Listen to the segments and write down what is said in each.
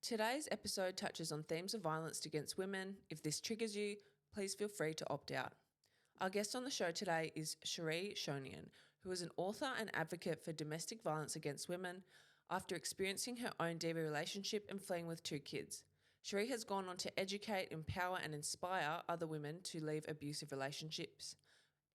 Today's episode touches on themes of violence against women. If this triggers you, please feel free to opt out. Our guest on the show today is Sheree Schonian, who is an author and advocate for domestic violence against women after experiencing her own DV relationship and fleeing with 2 kids. Sheree has gone on to educate, empower and inspire other women to leave abusive relationships.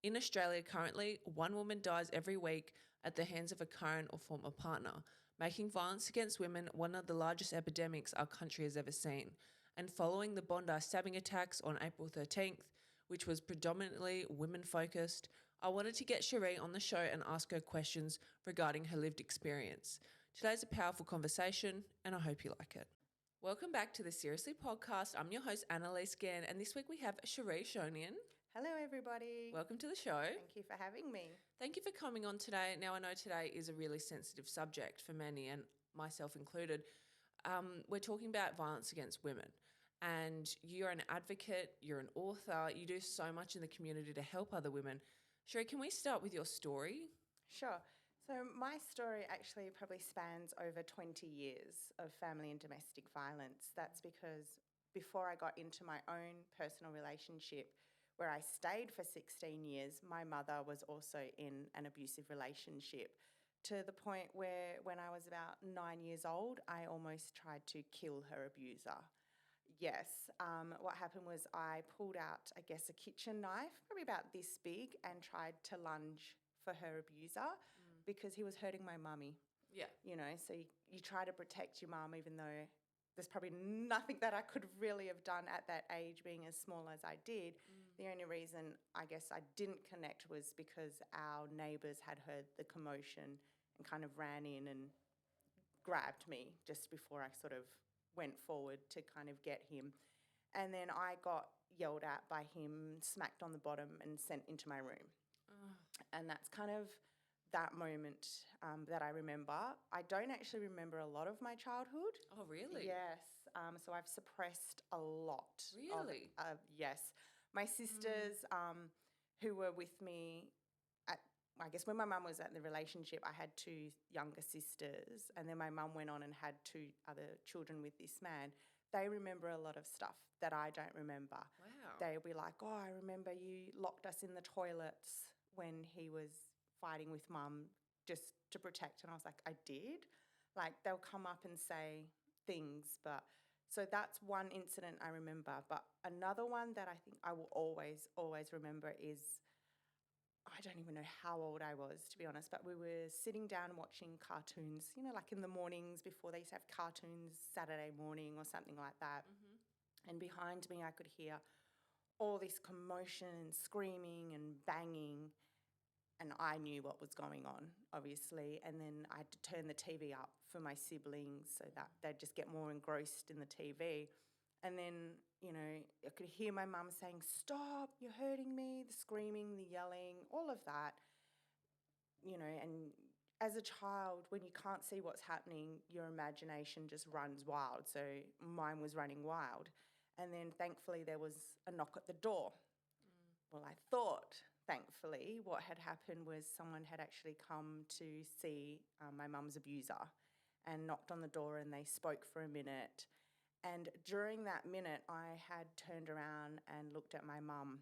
In Australia currently, 1 woman dies every week at the hands of a current or former partner, making violence against women one of the largest epidemics our country has ever seen. And following the Bondi stabbing attacks on April 13th, which was predominantly women-focused, I wanted to get Sheree on the show and ask her questions regarding her lived experience. Today's a powerful conversation, and I hope you like it. Welcome back to the Seriously Podcast. I'm your host, Annalise Gann, and this week we have Sheree Schonian. Hello, everybody. Welcome to the show. Thank you for having me. Thank you for coming on today. Now, I know today is a really sensitive subject for many, and myself included. We're talking about violence against women, and you're an advocate, you're an author, you do so much in the community to help other women. Sheree, can we start with your story? Sure. So my story actually probably spans over 20 years of family and domestic violence. That's because before I got into my own personal relationship, where I stayed for 16 years, my mother was also in an abusive relationship, to the point where when I was about 9 years old, I almost tried to kill her abuser. Yes, what happened was I pulled out, I guess, a kitchen knife, probably about this big, and tried to lunge for her abuser because he was hurting my mummy. Yeah. You know, so you try to protect your mum, even though there's probably nothing that I could really have done at that age, being as small as I did. The only reason I guess I didn't connect was because our neighbours had heard the commotion and kind of ran in and grabbed me just before I sort of went forward to kind of get him. And then I got yelled at by him, smacked on the bottom and sent into my room. And that's kind of that moment that I remember. I don't actually remember a lot of my childhood. Oh, really? Yes. So I've suppressed a lot. Really? Yes. My sisters who were with me I guess when my mum was at the relationship, I had 2 younger sisters, and then my mum went on and had 2 other children with this man. They remember a lot of stuff that I don't remember. Wow. They'll be like, oh, I remember you locked us in the toilets when he was fighting with mum just to protect. And I was like, I did? Like, they'll come up and say things. But so that's one incident I remember. But another one that I think I will always remember is, I don't even know how old I was, to be honest, but we were sitting down watching cartoons, you know, like in the mornings before they used to have cartoons Saturday morning or something like that. And behind me I could hear all this commotion and screaming and banging, and I knew what was going on, obviously. And then I had to turn the TV up for my siblings so that they'd just get more engrossed in the TV. And then, you know, I could hear my mum saying, stop, you're hurting me, the screaming, the yelling, all of that, you know. And as a child, when you can't see what's happening, your imagination just runs wild. So mine was running wild. And then thankfully there was a knock at the door. Well, I thought, thankfully, what had happened was someone had actually come to see my mum's abuser and knocked on the door, and they spoke for a minute. And during that minute, I had turned around and looked at my mum,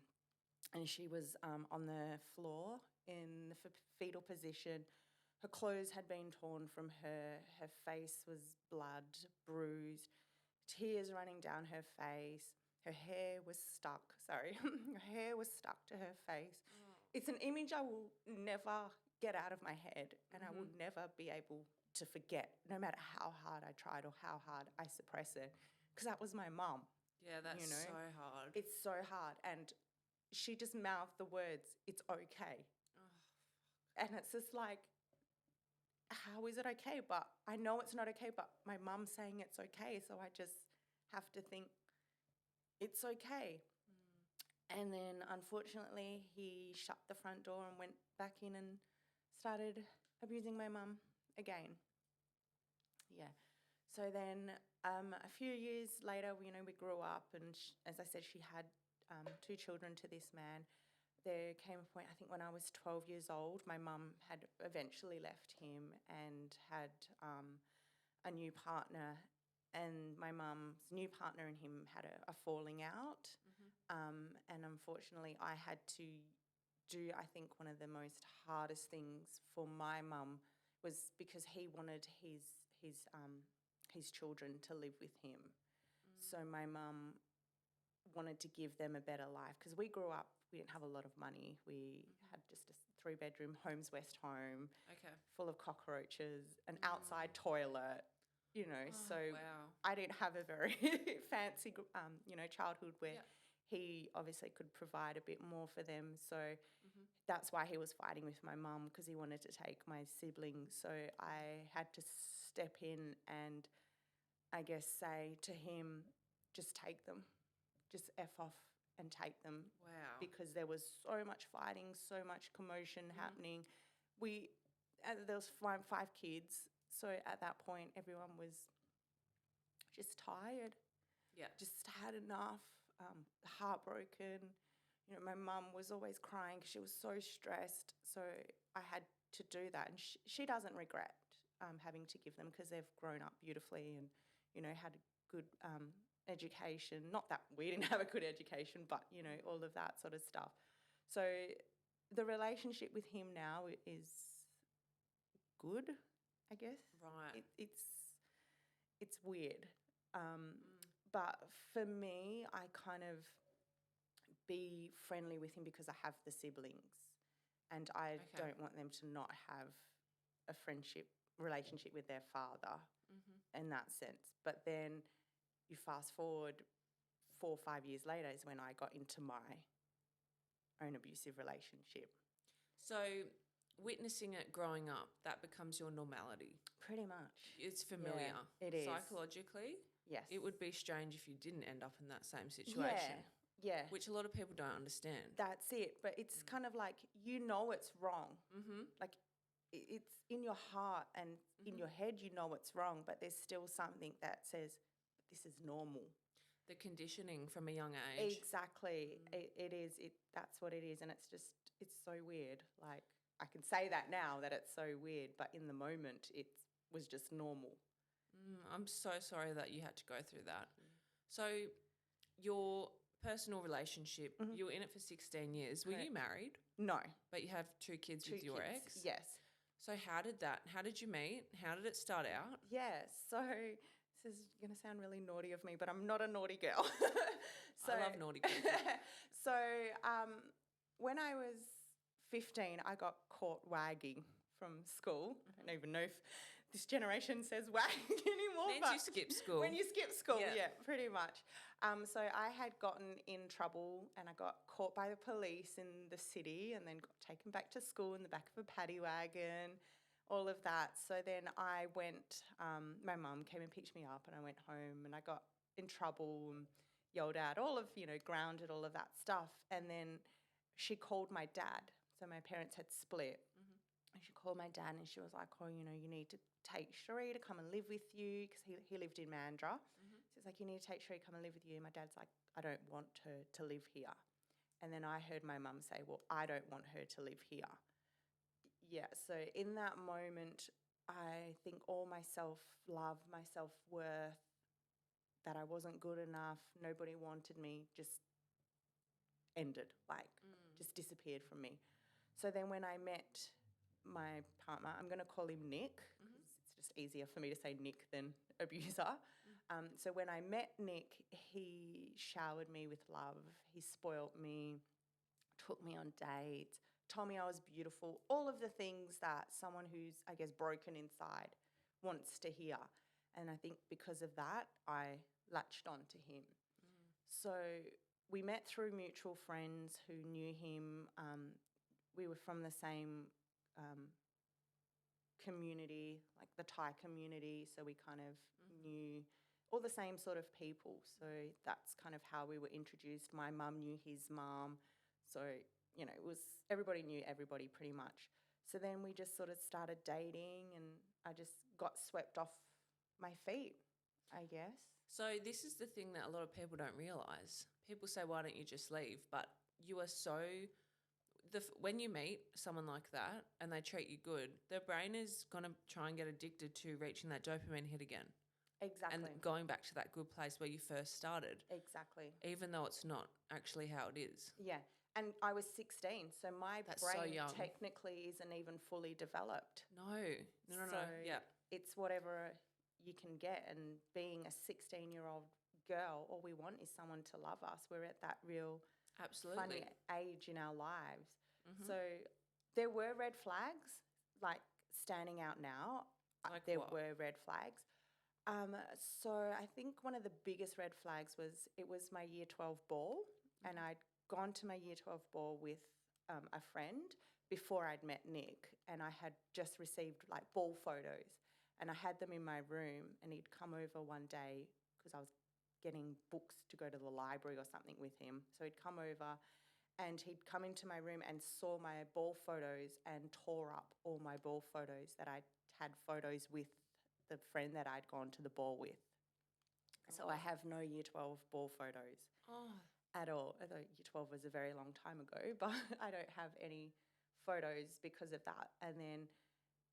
and she was on the floor in the fetal position. Her clothes had been torn from her. Her face was blood, bruised, tears running down her face. Her hair was stuck. Her hair was stuck to her face. It's an image I will never get out of my head, and I will never be able to forget, no matter how hard I tried or how hard I suppress it, because that was my mum. Yeah, that's so hard. It's so hard. And she just mouthed the words, it's okay. And it's just like, how is it okay? But I know it's not okay, but my mum's saying it's okay, so I just have to think it's okay. And then, unfortunately, he shut the front door and went back in and started abusing my mum again. Yeah. So then a few years later, you know, we grew up, and as I said, she had 2 children to this man. There came a point, I think when I was 12 years old, my mum had eventually left him and had a new partner. and my mum's new partner and him had a falling out. And unfortunately, I had to do, I think, one of the most hardest things for my mum was because he wanted his children to live with him. So my mum wanted to give them a better life because we grew up, we didn't have a lot of money. We had just a 3-bedroom Homes West home full of cockroaches, an outside toilet, so Wow. I didn't have a very fancy, childhood where he obviously could provide a bit more for them. So that's why he was fighting with my mum, because he wanted to take my siblings. So I had to step in and I guess say to him, just take them, just F off and take them. Wow. Because there was so much fighting, so much commotion happening. There was 5 kids. So at that point, everyone was just tired. Yeah. Just had enough, heartbroken. My mum was always crying because she was so stressed. So I had to do that. And she doesn't regret having to give them, because they've grown up beautifully and, had a good education. Not that we didn't have a good education, but, all of that sort of stuff. So the relationship with him now is good, I guess. Right. It's weird. But for me, I kind of be friendly with him because I have the siblings, and I don't want them to not have a relationship with their father in that sense. But then you fast forward 4 or 5 years later is when I got into my own abusive relationship. So witnessing it growing up, that becomes your normality. Pretty much. It's familiar. Yeah, it is. Psychologically, yes. It would be strange if you didn't end up in that same situation. Yeah. Which a lot of people don't understand. That's it. But it's kind of like, it's wrong. Like it's in your heart and in your head, it's wrong, but there's still something that says this is normal. The conditioning from a young age. Exactly. It is. That's what it is. And it's so weird. Like, I can say that now, that it's so weird, but in the moment it was just normal. I'm so sorry that you had to go through that. So your personal relationship, you were in it for 16 years. Were you married? No. But you have 2 kids with your ex? Yes. So how did you meet? How did it start out? Yeah, so this is going to sound really naughty of me, but I'm not a naughty girl. I love naughty people. So when I was 15, I got caught wagging from school. I don't even know if this generation says wagging anymore. Means you skip school. When you skip school, yeah, pretty much. So I had gotten in trouble and I got caught by the police in the city and then got taken back to school in the back of a paddy wagon, all of that. So then I went, my mum came and picked me up and I went home and I got in trouble and yelled at, grounded, all of that stuff. And then she called my dad. So my parents had split. And she called my dad and she was like, you need to take Sheree to come and live with you, because he lived in Mandurah. So it's like, you need to take Sheree, come and live with you. And my dad's like, I don't want her to live here. And then I heard my mum say, well, I don't want her to live here. Yeah, so in that moment, I think all my self-love, my self-worth, that I wasn't good enough, nobody wanted me, just ended, just disappeared from me. So then when I met my partner, I'm going to call him Nick, because it's just easier for me to say Nick than abuser. So when I met Nick, he showered me with love. He spoilt me, took me on dates, told me I was beautiful, all of the things that someone who's, I guess, broken inside wants to hear. And I think because of that, I latched on to him. So we met through mutual friends who knew him. We were from the same community, like the Thai community, so we kind of knew all the same sort of people. So that's kind of how we were introduced. My mum knew his mum, so it was, everybody knew everybody pretty much. So then we just sort of started dating and I just got swept off my feet, I guess. So this is the thing that a lot of people don't realise. People say, why don't you just leave? But you are so... when you meet someone like that and they treat you good, their brain is going to try and get addicted to reaching that dopamine hit again. Exactly. and going back to that good place where you first started, Exactly. even though it's not actually how it is. Yeah. And I was 16, so my That's so brain young. technically isn't even fully developed. No. So Yeah. it's whatever you can get. And being a 16-year-old girl, all we want is someone to love us. We're at that real funny Absolutely. age in our lives. Mm-hmm. So there were red flags, like standing out now. Like There what? were red flags. So I think one of the biggest red flags was it was my year 12 ball, and I'd gone to my year 12 ball with a friend before I'd met Nick, and I had just received like ball photos, and I had them in my room, and he'd come over one day because I was getting books to go to the library or something with him. So he'd come over and he'd come into my room and saw my ball photos and tore up all my ball photos that I'd had photos with the friend that I'd gone to the ball with. So I have no year 12 ball photos Oh, at all. Although year 12 was a very long time ago, but I don't have any photos because of that. And then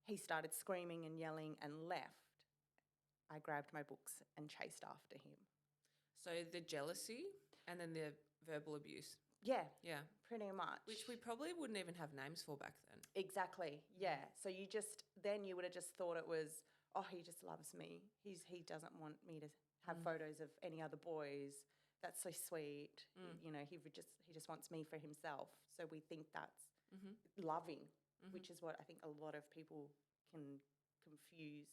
he started screaming and yelling and left. I grabbed my books and chased after him. so the jealousy and then the verbal abuse. Yeah, Yeah. pretty much. Which we probably wouldn't even have names for back then. Exactly. Yeah. So you would have just thought it was, oh, he just loves me. He doesn't want me to have photos of any other boys. That's so sweet. You know, he just wants me for himself. So we think that's loving, which is what I think a lot of people can confuse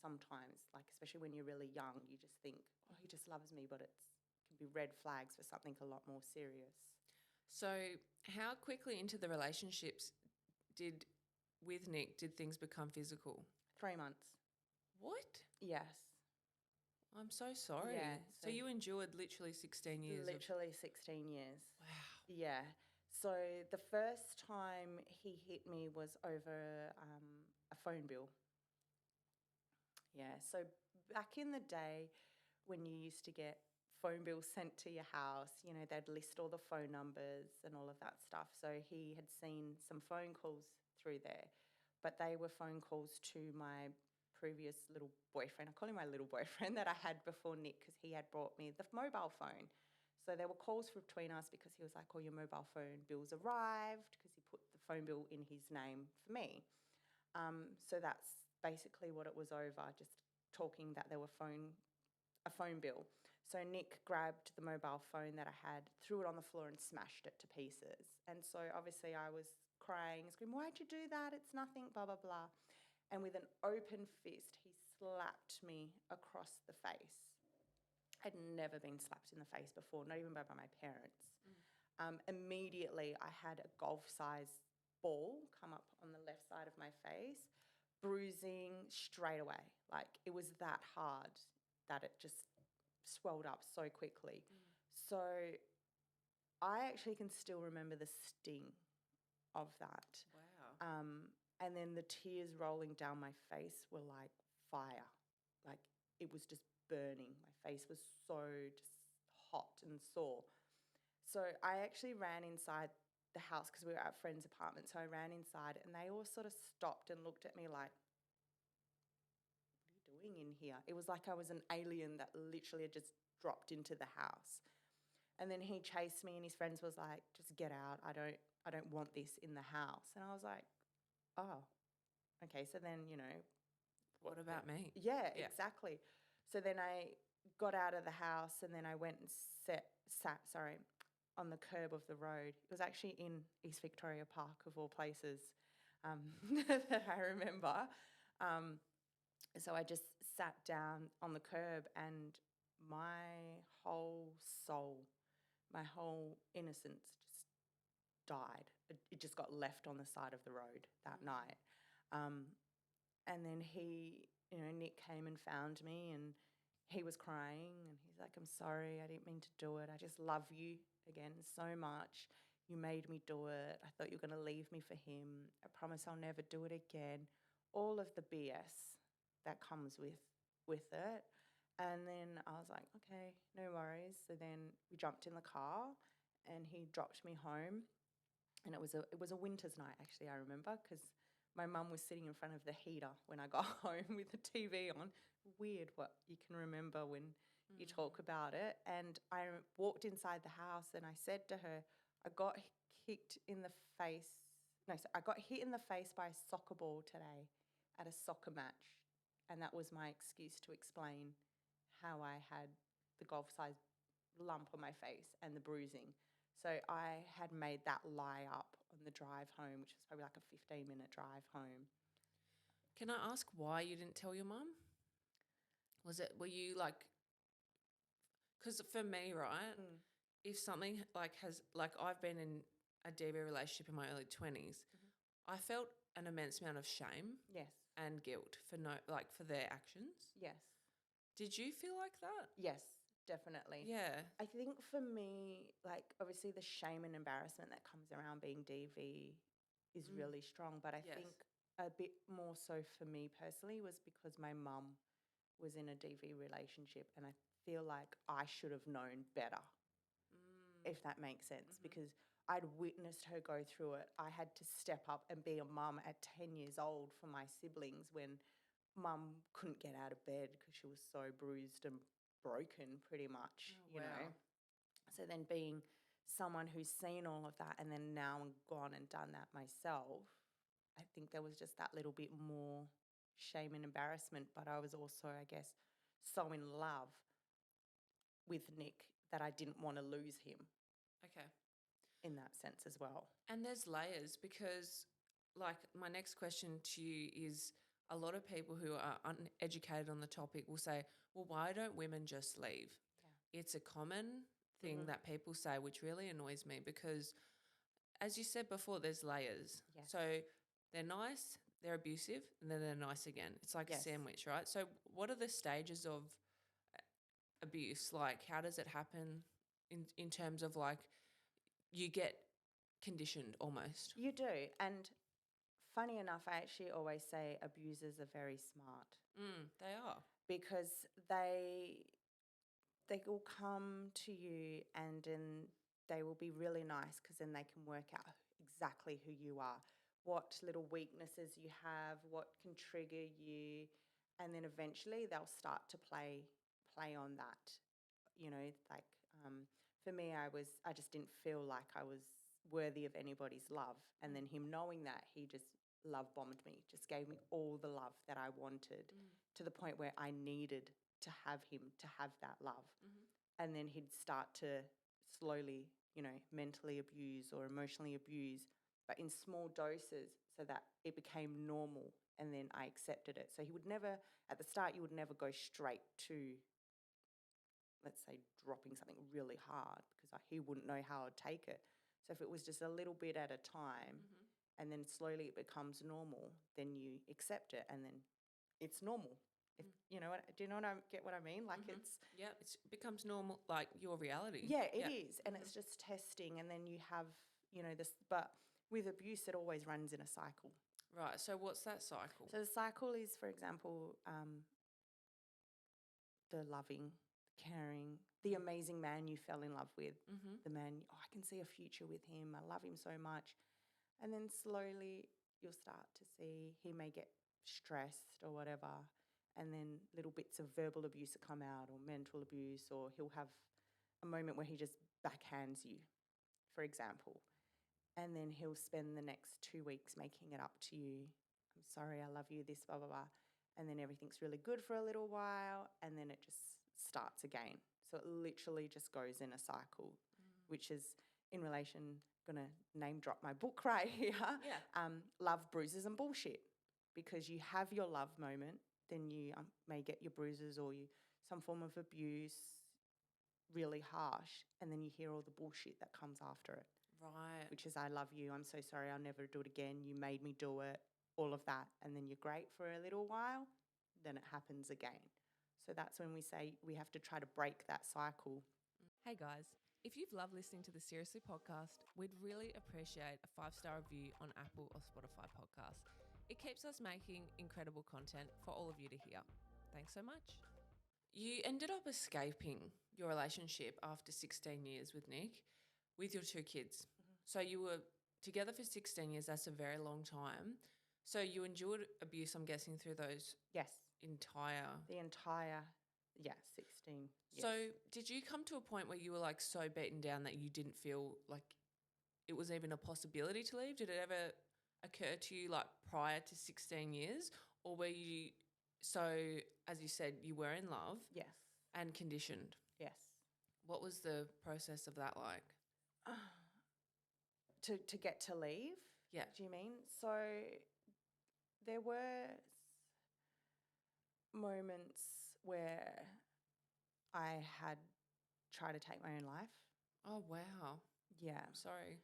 sometimes. Like especially when you're really young, you just think, oh, he just loves me, but it can be red flags for something a lot more serious. So how quickly into the relationships with Nick did things become physical? 3 months. What? Yes. I'm so sorry. Yeah, So so- you endured literally 16 years. Literally 16 years. Wow. Yeah. So the first time he hit me was over a phone bill. Yeah. So back in the day when you used to get phone bills sent to your house, you know, they'd list all the phone numbers and all of that stuff. So he had seen some phone calls through there, but they were phone calls to my previous little boyfriend. I call him my little boyfriend that I had before Nick because he had brought me the mobile phone. So there were calls between us because he was like, oh, your mobile phone bill's arrived because he put the phone bill in his name for me. So that's basically what it was over, just talking that there were a phone bill. So Nick grabbed the mobile phone that I had, threw it on the floor and smashed it to pieces. And so obviously I was crying, screaming, why'd you do that? It's nothing, blah, blah, blah. And with an open fist, he slapped me across the face. I'd never been slapped in the face before, not even by my parents. Immediately, I had a golf-sized ball come up on the left side of my face, bruising straight away. Like it was that hard that it just swelled up so quickly. So I actually can still remember the sting of that. Wow. And then the tears rolling down my face were like fire. Like it was just burning. My face was so just hot and sore. So I actually ran inside the house because we were at a friend's apartment. So I ran inside and they all sort of stopped and looked at me like, what are you doing in here? It was like I was an alien that literally had just dropped into the house. And then he chased me and his friends was like, just get out. I don't want this in the house. And I was like, oh, okay. So then, you know. What about me? Yeah, exactly. So then I got out of the house and then I went and sat on the curb of the road. It was actually in East Victoria Park, of all places, that I remember. So I just sat down on the curb and my whole soul, my whole innocence just died. It just got left on the side of the road that night. And then Nick came and found me and he was crying and he's like, I'm sorry, I didn't mean to do it. I just love you again so much. You made me do it. I thought you were going to leave me for him. I promise I'll never do it again. All of the BS that comes with it. And then I was like, okay, no worries. So then we jumped in the car and he dropped me home. And it was a winter's night, actually, I remember, because my mum was sitting in front of the heater when I got home with the TV on. Weird what you can remember when you talk about it. And I walked inside the house and I said to her, I got kicked in the face. No, so I got hit in the face by a soccer ball today at a soccer match. And that was my excuse to explain how I had the golf-sized lump on my face and the bruising. So I had made that lie up on the drive home, which was probably like a 15-minute drive home. Can I ask why you didn't tell your mum? Were you like, because for me, right, if something like I've been in a DV relationship in my early 20s, I felt an immense amount of shame Yes. and guilt for their actions. Yes. Did you feel like that? Yes, definitely. Yeah. I think for me, like obviously the shame and embarrassment that comes around being DV is really strong. But I Yes. think a bit more so for me personally was because my mum was in a DV relationship and I feel like I should have known better, if that makes sense, because I'd witnessed her go through it. I had to step up and be a mum at 10 years old for my siblings when mum couldn't get out of bed because she was so bruised and broken pretty much, you know. So then being someone who's seen all of that and then now gone and done that myself, I think there was just that little bit more shame and embarrassment. But I was also, I guess, so in love with Nick that I didn't want to lose him Okay. in that sense as well. And there's layers because, like, my next question to you is a lot of people who are uneducated on the topic will say, well, why don't women just leave? Yeah. It's a common thing that people say, which really annoys me because, as you said before, there's layers. Yes. So they're nice, they're abusive, and then they're nice again. It's like a sandwich, right? So what are the stages of abuse? Like, how does it happen in terms of, like, you get conditioned almost? You do. And funny enough, I actually always say abusers are very smart. They are. Because they will come to you and they will be really nice because then they can work out exactly who you are, what little weaknesses you have, what can trigger you, and then eventually they'll start to play on that. You know, like for me, I just didn't feel like I was worthy of anybody's love, and then him knowing that, he just love bombed me, just gave me all the love that I wanted to the point where I needed to have him to have that love. And then he'd start to slowly, you know, mentally abuse or emotionally abuse, but in small doses so that it became normal and then I accepted it. So he would never, at the start, you would never go straight to, let's say, dropping something really hard because he wouldn't know how I'd take it. So if it was just a little bit at a time and then slowly it becomes normal, then you accept it and then it's normal. If, you know, do you know get what I mean? Like it becomes normal, like your reality. Yeah, it is. And it's just testing. And then you have, you know, this, but with abuse, it always runs in a cycle. Right. So what's that cycle? So the cycle is, for example, the loving, caring, the amazing man you fell in love with, the man, I can see a future with him. I love him so much. And then slowly you'll start to see he may get stressed or whatever. And then little bits of verbal abuse that come out or mental abuse, or he'll have a moment where he just backhands you, for example. And then he'll spend the next 2 weeks making it up to you. I'm sorry, I love you, this, blah, blah, blah. And then everything's really good for a little while and then it just starts again. So it literally just goes in a cycle, which is in relation, going to name drop my book right here, Love, Bruises and Bullshit. Because you have your love moment, then you may get your bruises or some form of abuse really harsh, and then you hear all the bullshit that comes after it. Right. Which is, I love you, I'm so sorry, I'll never do it again, you made me do it, all of that. And then you're great for a little while, then it happens again. So that's when we say we have to try to break that cycle. Hey guys, if you've loved listening to the Seriously podcast, we'd really appreciate a 5-star review on Apple or Spotify podcasts. It keeps us making incredible content for all of you to hear. Thanks so much. You ended up escaping your relationship after 16 years with Nick with your 2 kids. So you were together for 16 years. That's a very long time. So you endured abuse, I'm guessing, through those Yes, entire. the entire, 16 years. So did you come to a point where you were like so beaten down that you didn't feel like it was even a possibility to leave? Did it ever occur to you like prior to 16 years? Or were you, so as you said, you were in love Yes, and conditioned? yes. What was the process of that like? To get to leave? Yeah. Do you mean? So there were moments where I had tried to take my own life. Oh, wow. Yeah. I'm sorry.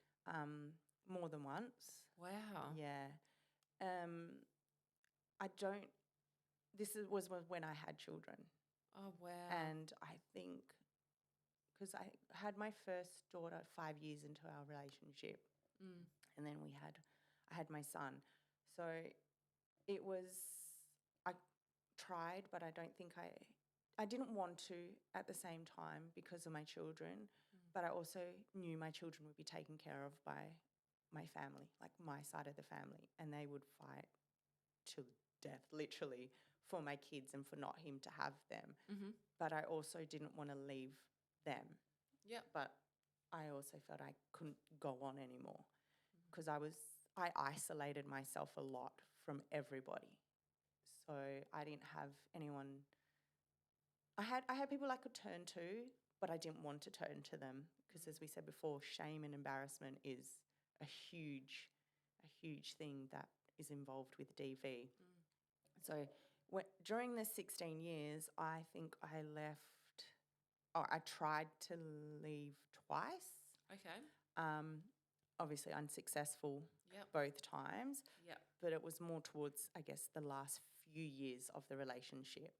More than once. Wow. Yeah. I don't. Was when I had children, Oh, wow. and I think because I had my first daughter 5 years into our relationship, Mm. and then I had my son. So it was, I tried, but I don't think I didn't want to at the same time because of my children, but I also knew my children would be taken care of by my family, like my side of the family, and they would fight to death, literally, for my kids and for not him to have them. Mm-hmm. But I also didn't want to leave them. Yep. But I also felt I couldn't go on anymore because I isolated myself a lot from everybody. So I didn't have anyone. I had people I could turn to, but I didn't want to turn to them because, as we said before, shame and embarrassment is a huge thing that is involved with DV. So during the 16 years, I think I left, or I tried to leave twice. Okay. Obviously unsuccessful Yep. both times, Yep. but it was more towards, I guess, the last few years of the relationship.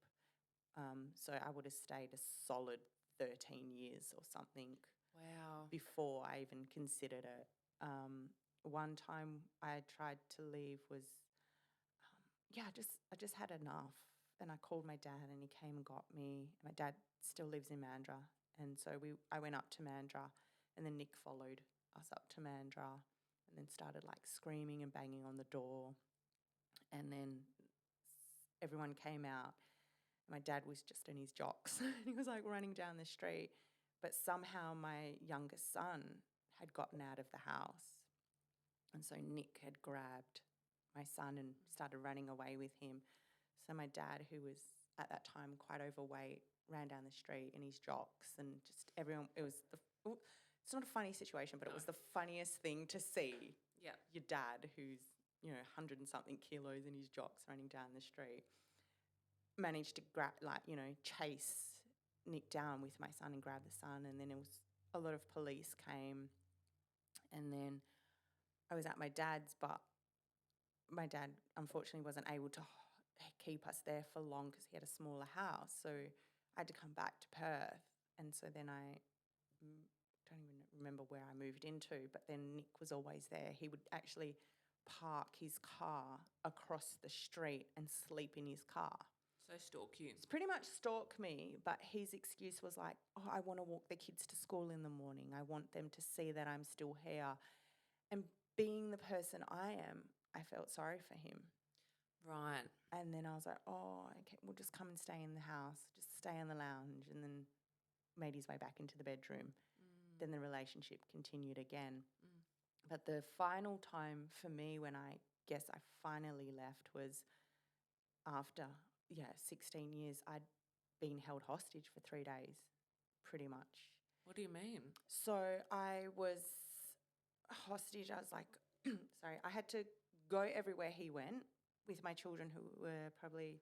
So I would have stayed a solid 13 years or something Wow. before I even considered it. One time I tried to leave was, I just had enough, and I called my dad, and he came and got me. My dad still lives in Mandurah, and so I went up to Mandurah, and then Nick followed us up to Mandurah, and then started like screaming and banging on the door, and then everyone came out. My dad was just in his jocks. He was like running down the street, but somehow my youngest son had gotten out of the house, and so Nick had grabbed my son and started running away with him. So my dad, who was at that time quite overweight, ran down the street in his jocks, and just everyone. It's not a funny situation, but it was the funniest thing to see. Yeah. Your dad, who's 100 and something kilos in his jocks, running down the street, managed to chase Nick down with my son and grab the son, and then it was a lot of police came, and then I was at my dad's, but my dad unfortunately wasn't able to keep us there for long because he had a smaller house. So I had to come back to Perth. And so then I don't even remember where I moved into, but then Nick was always there. He would actually park his car across the street and sleep in his car. So stalk you. It's pretty much stalk me, but his excuse was like, oh, I want to walk the kids to school in the morning. I want them to see that I'm still here. And being the person I am, I felt sorry for him. Right. And then I was like, oh, okay, we'll just come and stay in the house, just stay in the lounge, and then made his way back into the bedroom. Then the relationship continued again. But the final time for me when I guess I finally left was after, 16 years. I'd been held hostage for 3 days, pretty much. What do you mean? So I was hostage. I was like, sorry, I had to go everywhere he went with my children who were probably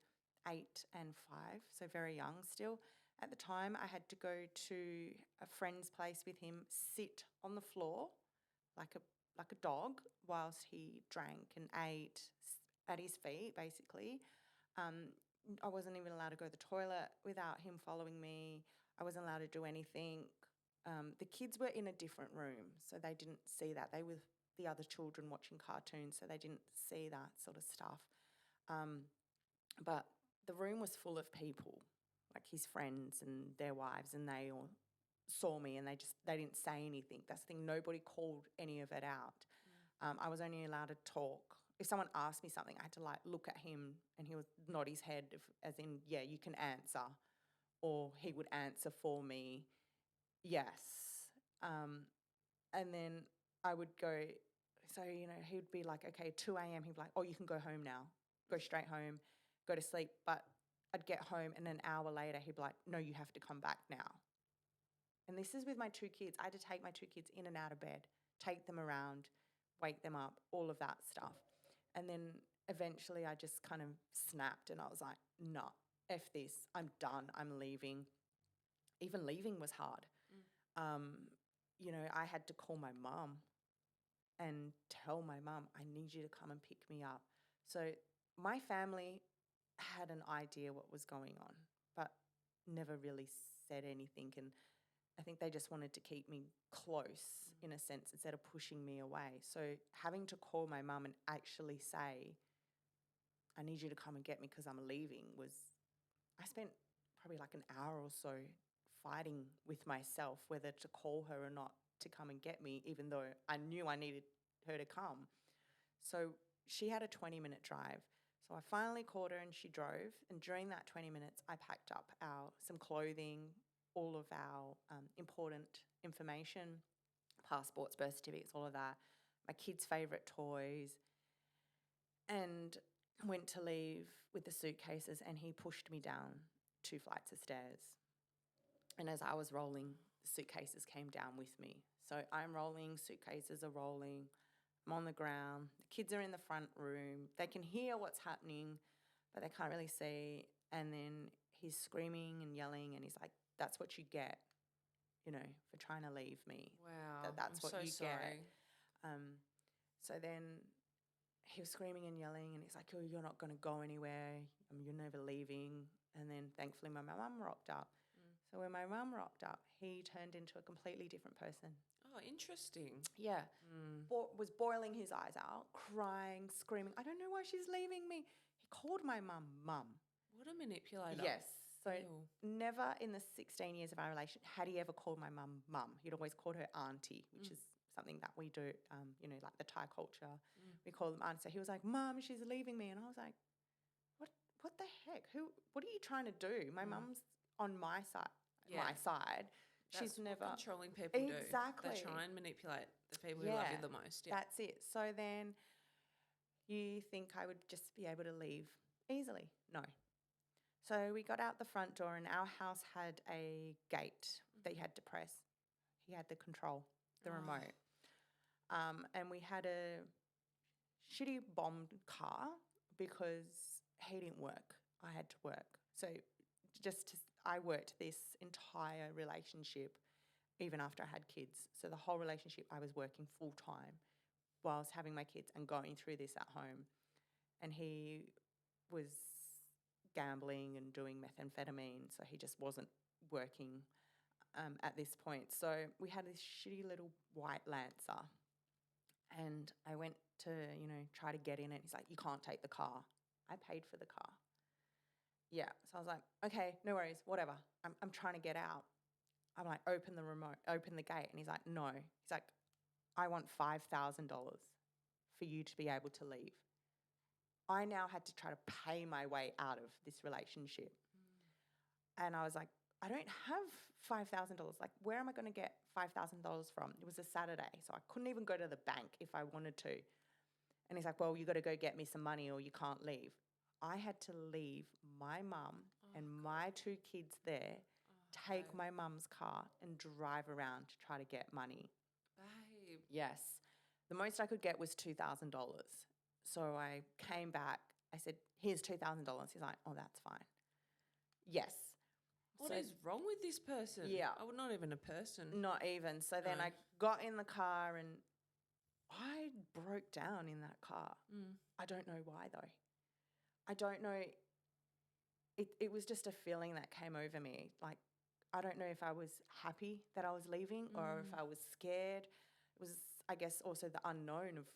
8 and 5, so very young still. At the time, I had to go to a friend's place with him, sit on the floor like a dog whilst he drank and ate at his feet, basically. I wasn't even allowed to go to the toilet without him following me. I wasn't allowed to do anything. The kids were in a different room, so they didn't see that. They were the other children watching cartoons, so they didn't see that sort of stuff. But the room was full of people, like his friends and their wives, and they all saw me and they didn't say anything. That's the thing, nobody called any of it out. I was only allowed to talk if someone asked me something, I had to like look at him and he would nod his head as in, yeah, you can answer. Or he would answer for me, yes. And then I would go, so, he would be like, okay, 2 a.m. He'd be like, oh, you can go home now. Go straight home, go to sleep. But I'd get home and an hour later, he'd be like, no, you have to come back now. And this is with my 2 kids. I had to take my 2 kids in and out of bed, take them around, wake them up, all of that stuff. And then eventually I just kind of snapped and I was like, no, F this. I'm done. I'm leaving. Even leaving was hard. I had to call my mum and tell my mum, I need you to come and pick me up. So my family had an idea what was going on, but never really said anything. And I think they just wanted to keep me close in a sense instead of pushing me away. So having to call my mum and actually say, I need you to come and get me because I'm leaving I spent probably like an hour or so fighting with myself whether to call her or not to come and get me, even though I knew I needed her to come. So she had a 20-minute drive. So I finally called her and she drove. And during that 20 minutes, I packed up some clothing, all of our important information, passports, birth certificates, all of that, my kids' favourite toys, and went to leave with the suitcases, and he pushed me down 2 flights of stairs. And as I was rolling, the suitcases came down with me. So I'm rolling, suitcases are rolling, I'm on the ground, the kids are in the front room, they can hear what's happening, but they can't really see. And then he's screaming and yelling, and he's like, that's what you get, for trying to leave me. Wow. That's I'm what you so get. sorry. So then he was screaming and yelling, and he's like, oh, you're not going to go anywhere. You're never leaving. And then thankfully my mum rocked up. So when my mum rocked up, he turned into a completely different person. Oh, interesting. Yeah. Was boiling his eyes out, crying, screaming, I don't know why she's leaving me. He called my mum. What a manipulator. Yes. So Ew. never in the 16 years of our relation had he ever called my mum. He'd always called her auntie, which is something that we do, like the Thai culture. We call them auntie. So he was like, Mum, she's leaving me. And I was like, what the heck? What are you trying to do? My mum's on my side. Yeah. My side. That's She's never what controlling people do. Exactly. They try and manipulate the people who love you the most. Yeah. That's it. So then you think I would just be able to leave easily? No. So we got out the front door, and our house had a gate that you had to press. He had the control, the remote. And we had a shitty bombed car because he didn't work. I had to work. So I worked this entire relationship even after I had kids. So the whole relationship I was working full time whilst having my kids and going through this at home. And he was gambling and doing methamphetamine, so he just wasn't working at this point. So we had this shitty little white Lancer, and I went to, try to get in it. He's like, you can't take the car. I paid for the car. Yeah, so I was like, okay, no worries, whatever. I'm trying to get out. I'm like, open the gate. And he's like, no. He's like, I want $5,000 for you to be able to leave. I now had to try to pay my way out of this relationship. And I was like, I don't have $5,000. Like, where am I going to get $5,000 from? It was a Saturday, so I couldn't even go to the bank if I wanted to. And he's like, well, you got to go get me some money or you can't leave. I had to leave my mum and my 2 kids there, take my mum's car and drive around to try to get money. Babe. Yes. The most I could get was $2,000. So I came back. I said, here's $2,000. He's like, oh, that's fine. Yes. What is wrong with this person? Yeah. Oh, not even a person. Not even. So then I got in the car and I broke down in that car. I don't know why though. I don't know. It was just a feeling that came over me. Like, I don't know if I was happy that I was leaving or if I was scared. It was, I guess, also the unknown of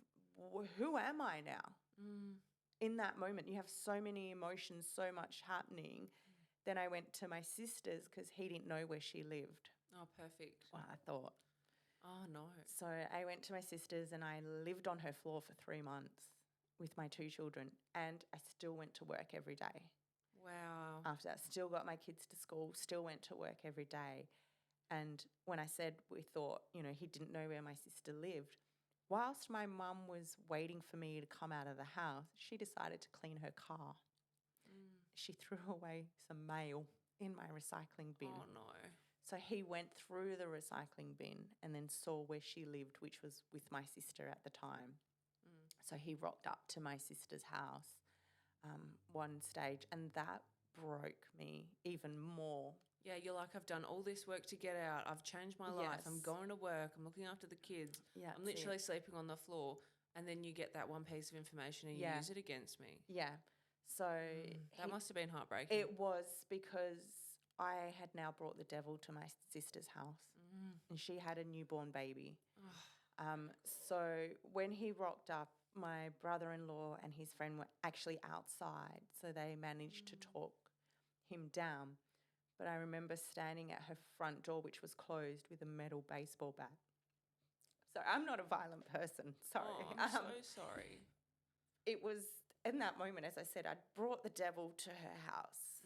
who am I now? In that moment, you have so many emotions, so much happening. Then I went to my sister's because he didn't know where she lived. Oh, perfect. Well, I thought. Oh, no. So I went to my sister's and I lived on her floor for 3 months. with my 2 children, and I still went to work every day. Wow. After that, still got my kids to school, still went to work every day. And when I said we thought, he didn't know where my sister lived, whilst my mum was waiting for me to come out of the house, she decided to clean her car. She threw away some mail in my recycling bin. Oh, no. So he went through the recycling bin and then saw where she lived, which was with my sister at the time. So he rocked up to my sister's house one stage, and that broke me even more. Yeah, you're like, I've done all this work to get out. I've changed my life. I'm Yes. going to work. I'm looking after the kids. Yeah, I'm that's literally it. sleeping on the floor. And then you get that one piece of information and you Yeah. use it against me. Yeah. So That must have been heartbreaking. it was, because I had now brought the devil to my sister's house, and she had a newborn baby. So when he rocked up, my brother-in-law and his friend were actually outside, so they managed to talk him down. But I remember standing at her front door, which was closed, with a metal baseball bat. So I'm not a violent person, sorry. Oh, I'm so sorry. It was in that moment, as I said, I'd brought the devil to her house,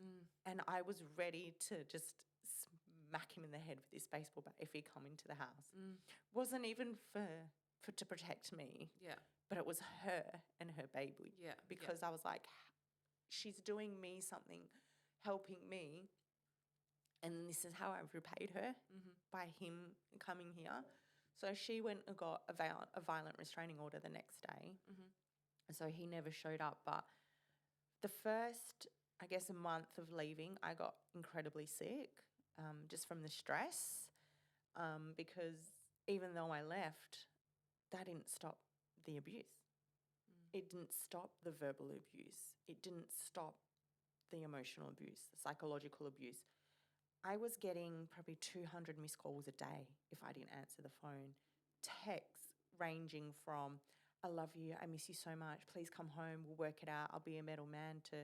and I was ready to just smack him in the head with this baseball bat if he come into the house. Wasn't even for to protect me. Yeah. But it was her and her baby. Yeah. Because I was like, she's doing me something, helping me, and this is how I repaid her, by him coming here. So she went and got a violent restraining order the next day. And so he never showed up. But the first, I guess, a month of leaving, I got incredibly sick, just from the stress, because even though I left, that didn't stop the abuse. It didn't stop the verbal abuse. It didn't stop the emotional abuse, the psychological abuse. I was getting probably 200 missed calls a day if I didn't answer the phone. Texts ranging from, I love you, I miss you so much, please come home, we'll work it out, I'll be a metal man, to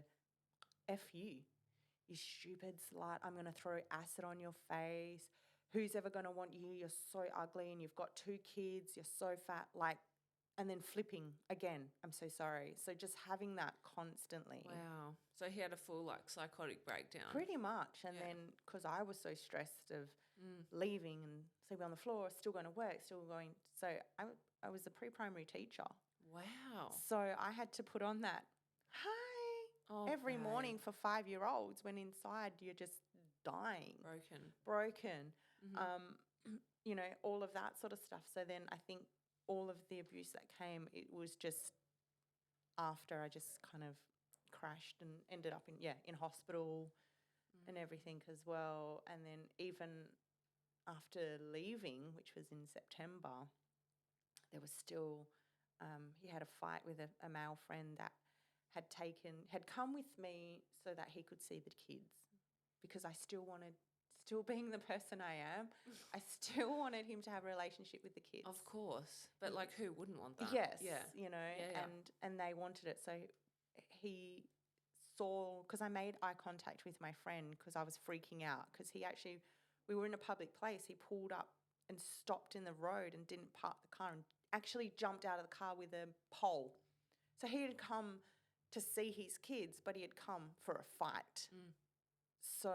F you stupid slut, I'm going to throw acid on your face, who's ever going to want you, you're so ugly and you've got 2 kids, you're so fat, and then flipping again, I'm so sorry. So just having that constantly. Wow. So he had a full psychotic breakdown. Pretty much. And then because I was so stressed of leaving and sleeping on the floor, still going to work, still going. So I was a pre-primary teacher. Wow. So I had to put on that, hi, every morning for 5-year-olds, when inside you're just dying. Broken. All of that sort of stuff. So then I think all of the abuse that came, it was just after I just kind of crashed and ended up in hospital and everything as well. And then even after leaving, which was in September, there was still, he had a fight with a male friend that had come with me so that he could see the kids, because I still being the person I am, I still wanted him to have a relationship with the kids. Of course. But who wouldn't want that? Yes. Yeah. And they wanted it. So he saw, because I made eye contact with my friend because I was freaking out, because we were in a public place. He pulled up and stopped in the road and didn't park the car and actually jumped out of the car with a pole. So he had come to see his kids, but he had come for a fight. So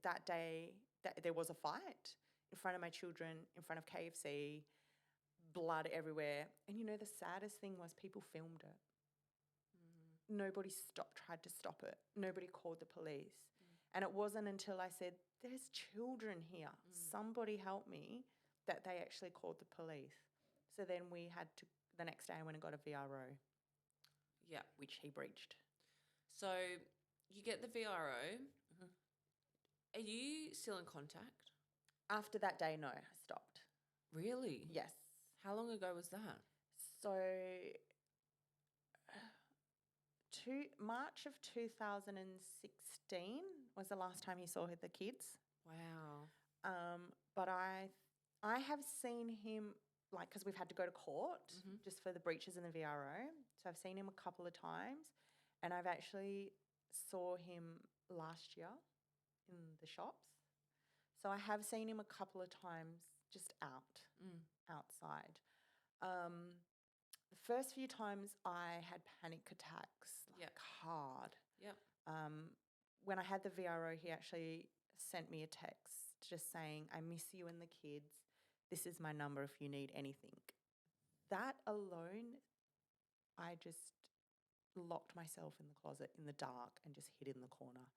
that day, there was a fight in front of my children, in front of KFC, blood everywhere. And the saddest thing was people filmed it. Nobody tried to stop it. Nobody called the police. And it wasn't until I said, there's children here, somebody help me, that they actually called the police. So then the next day I went and got a VRO. Yeah. Which he breached. So you get the VRO. Are you still in contact? After that day, no, I stopped. Really? Yes. How long ago was that? So March of 2016 was the last time he saw the kids. Wow. But I have seen him, because we've had to go to court just for the breaches in the VRO. So I've seen him a couple of times, and I've actually saw him last year in the shops. So I have seen him a couple of times just outside. the first few times I had panic attacks, Yep. hard. Yep. When I had the VRO, he actually sent me a text just saying, I miss you and the kids. This is my number if you need anything. That alone, I just locked myself in the closet in the dark and just hid in the corner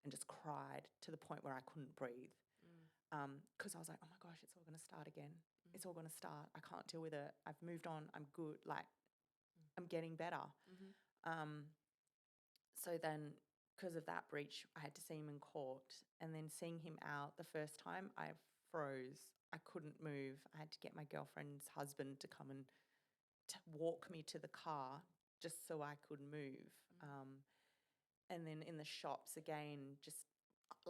and just cried to the point where I couldn't breathe. Because I was like, oh my gosh, it's all going to start again. It's all going to start. I can't deal with it. I've moved on. I'm good. Like, I'm getting better. So then, because of that breach, I had to see him in court. And then seeing him out the first time, I froze. I couldn't move. I had to get my girlfriend's husband to come and walk me to the car just so I could move. And then in the shops, again, just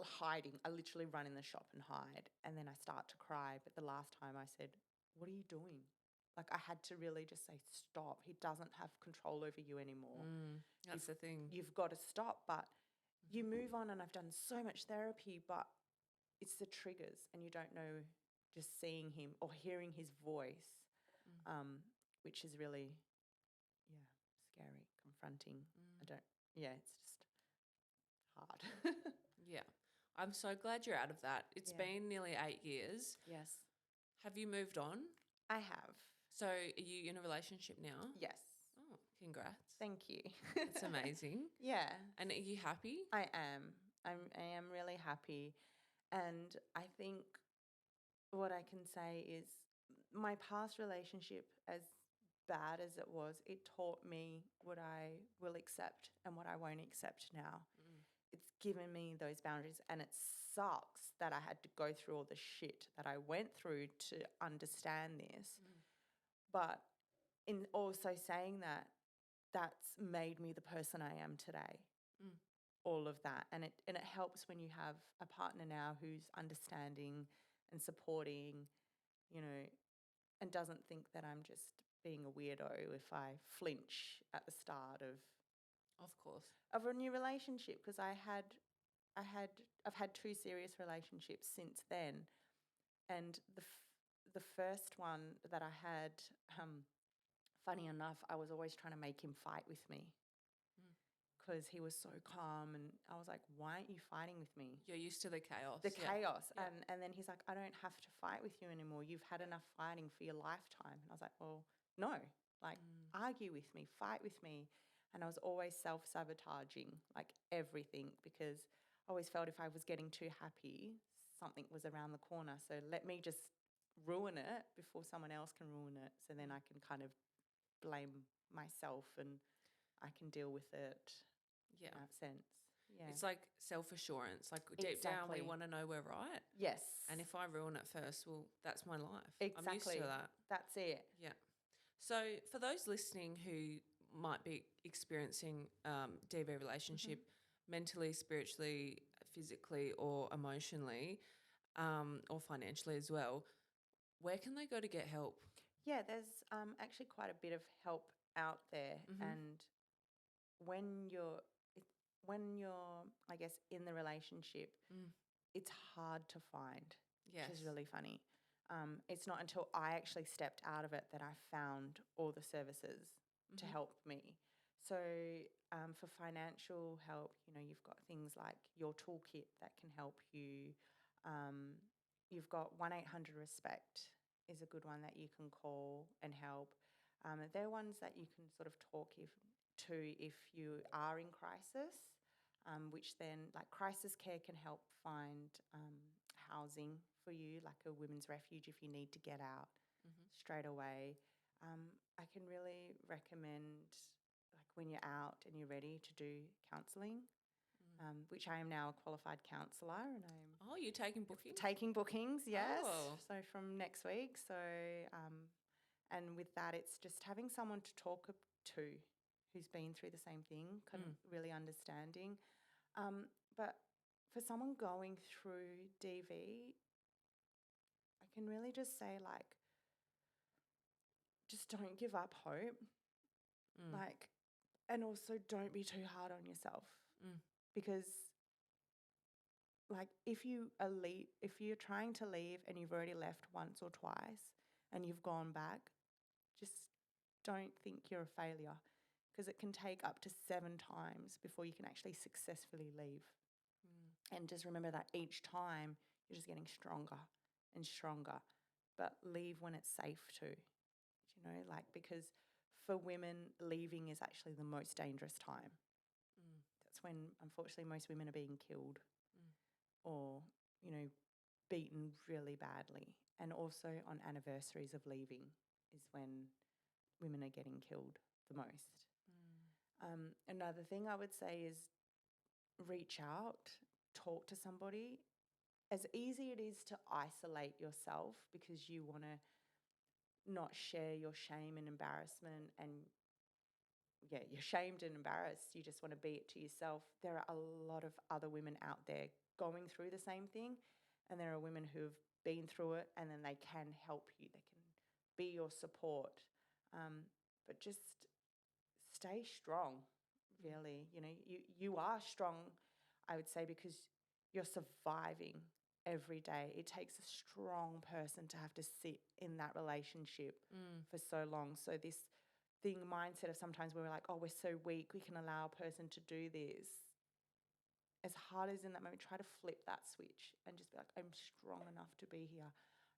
hiding. I literally run in the shop and hide. And then I start to cry. But the last time I said, what are you doing? Like, I had to really just say, stop. He doesn't have control over you anymore. That's the thing. You've got to stop. But you move on, and I've done so much therapy, but it's the triggers, and you don't know, just seeing him or hearing his voice, which is really, scary, confronting. It's just hard. Yeah. I'm so glad you're out of that. It's been nearly 8 years. Yes. Have you moved on? I have. So are you in a relationship now? Yes. Oh, congrats. Thank you. It's amazing. Yeah. And are you happy? I am. I am really happy. And I think what I can say is my past relationship, as bad as it was, it taught me what I will accept and what I won't accept now. It's given me those boundaries, and it sucks that I had to go through all the shit that I went through to understand this. But in also saying that, that's made me the person I am today. All of that. And it helps when you have a partner now who's understanding and supporting, and doesn't think that I'm just being a weirdo if I flinch at the start Of course. of a new relationship, because I've had 2 serious relationships since then. And the first one that I had, funny enough, I was always trying to make him fight with me because he was so calm, and I was like, why aren't you fighting with me? You're used to the chaos. The chaos. Yeah. And then he's like, I don't have to fight with you anymore. You've had enough fighting for your lifetime. And I was like, well, no, like argue with me, fight with me. And I was always self-sabotaging, like everything, because I always felt if I was getting too happy, something was around the corner. So let me just ruin it before someone else can ruin it. So then I can kind of blame myself and I can deal with it in that sense. Yeah. It's like self-assurance. Like deep down, we want to know we're right. Yes. And if I ruin it first, well, that's my life. Exactly. I'm used to that. That's it. Yeah. So for those listening who might be experiencing DV relationship mentally, spiritually, physically, or emotionally, or financially as well, where can they go to get help? Yeah, there's actually quite a bit of help out there, and when you're, I guess, in the relationship, it's hard to find, which is really funny. It's not until I actually stepped out of it that I found all the services to help me. So for financial help, you've got things like your toolkit that can help you. You've got 1-800-RESPECT is a good one that you can call and help. They're ones that you can sort of talk to if you are in crisis, which then, like, crisis care can help find housing for you, like a women's refuge if you need to get out straight away. I can really recommend, like, when you're out and you're ready to do counselling, which I am now a qualified counsellor, and I'm you're taking bookings? Taking bookings, yes. Oh. So from next week. So and with that, it's just having someone to talk to who's been through the same thing, kind of really understanding. But for someone going through DV, I can really just say, like, just don't give up hope. Like, and also don't be too hard on yourself, because, like, if you're trying to leave and you've already left once or twice and you've gone back, just don't think you're a failure, because it can take up to 7 times before you can actually successfully leave. And just remember that each time you're just getting stronger and stronger. But leave when it's safe to, like, because for women, leaving is actually the most dangerous time. That's when, unfortunately, most women are being killed or, beaten really badly. And also on anniversaries of leaving is when women are getting killed the most. Another thing I would say is reach out, talk to somebody. As easy it is to isolate yourself because you want to not share your shame and embarrassment, and you're shamed and embarrassed, you just want to be it to yourself. There are a lot of other women out there going through the same thing, and there are women who've been through it, and then they can help you. They can be your support. But just stay strong, really. You are strong, I would say, because you're surviving every day. It takes a strong person to have to sit in that relationship for so long. So this mindset of sometimes we're like, oh, we're so weak, we can allow a person to do this. As hard as in that moment, try to flip that switch and just be like, I'm strong enough to be here.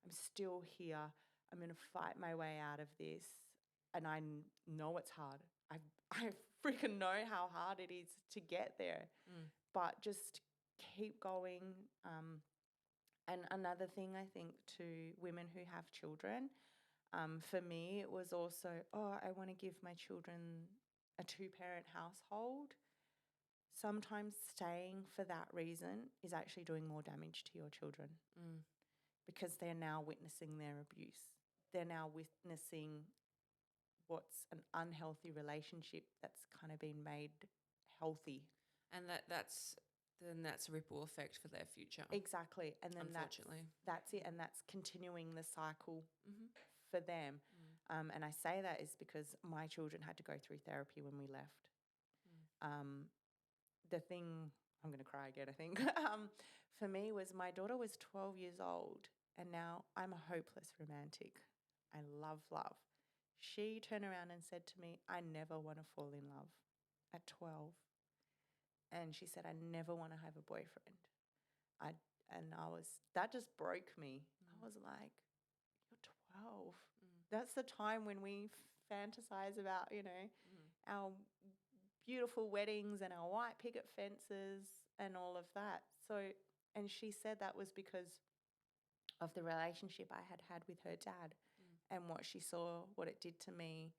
I'm still here. I'm going to fight my way out of this. And I know it's hard. I freaking know how hard it is to get there. But just keep going. And another thing, I think, to women who have children, for me, it was also, I want to give my children a 2-parent household. Sometimes staying for that reason is actually doing more damage to your children because they're now witnessing their abuse. They're now witnessing what's an unhealthy relationship that's kind of been made healthy. And that's a ripple effect for their future. Exactly. And then unfortunately, that's it. And that's continuing the cycle for them. And I say that is because my children had to go through therapy when we left. The thing, I'm going to cry again, I think, for me was my daughter was 12 years old, and now I'm a hopeless romantic. I love love. She turned around and said to me, I never want to fall in love at 12. And she said, I never want to have a boyfriend. That just broke me. I was like, you're 12. That's the time when we fantasize about, our beautiful weddings and our white picket fences and all of that. So, and she said that was because of the relationship I had with her dad and what she saw, what it did to me.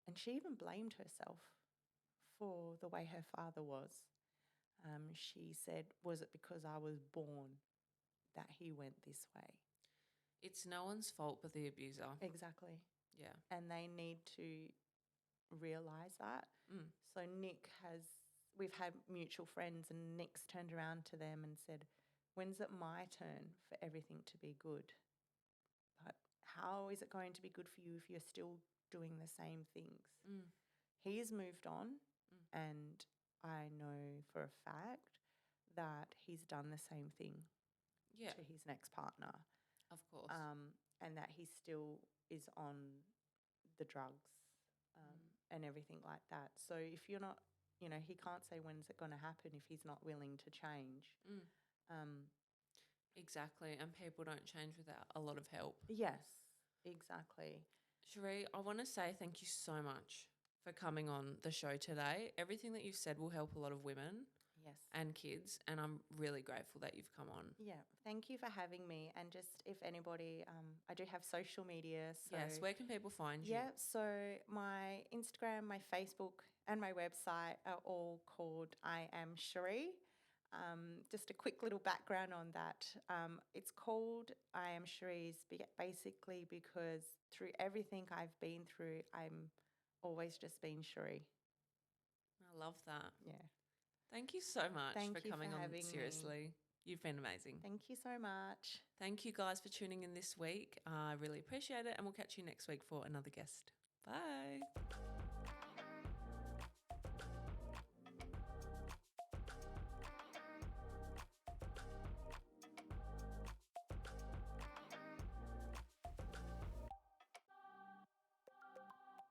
And she even blamed herself for the way her father was. She said, was it because I was born that he went this way? It's no one's fault but the abuser. Exactly. Yeah. And they need to realise that. So we've had mutual friends, and Nick's turned around to them and said, when's it my turn for everything to be good? But how is it going to be good for you if you're still doing the same things? He's moved on, and I know for a fact that he's done the same thing to his next partner. Of course. And that he still is on the drugs and everything like that. So if you're not, he can't say when's it going to happen if he's not willing to change. Exactly. And people don't change without a lot of help. Yes, exactly. Sheree, I want to say thank you so much for coming on the show today. Everything that you've said will help a lot of women. Yes. And kids, and I'm really grateful that you've come on. Yeah, thank you for having me. And just if anybody, I do have social media. So yes, where can people find you? Yeah, so my Instagram, my Facebook, and my website are all called I Am Sheree. Just a quick little background on that. It's called I Am Sheree basically because through everything I've been through, I'm always just been Sheree. I love that. Yeah. Thank you so much for coming on. Seriously, you've been amazing. Thank you so much. Thank you guys for tuning in this week. I really appreciate it, and we'll catch you next week for another guest. Bye.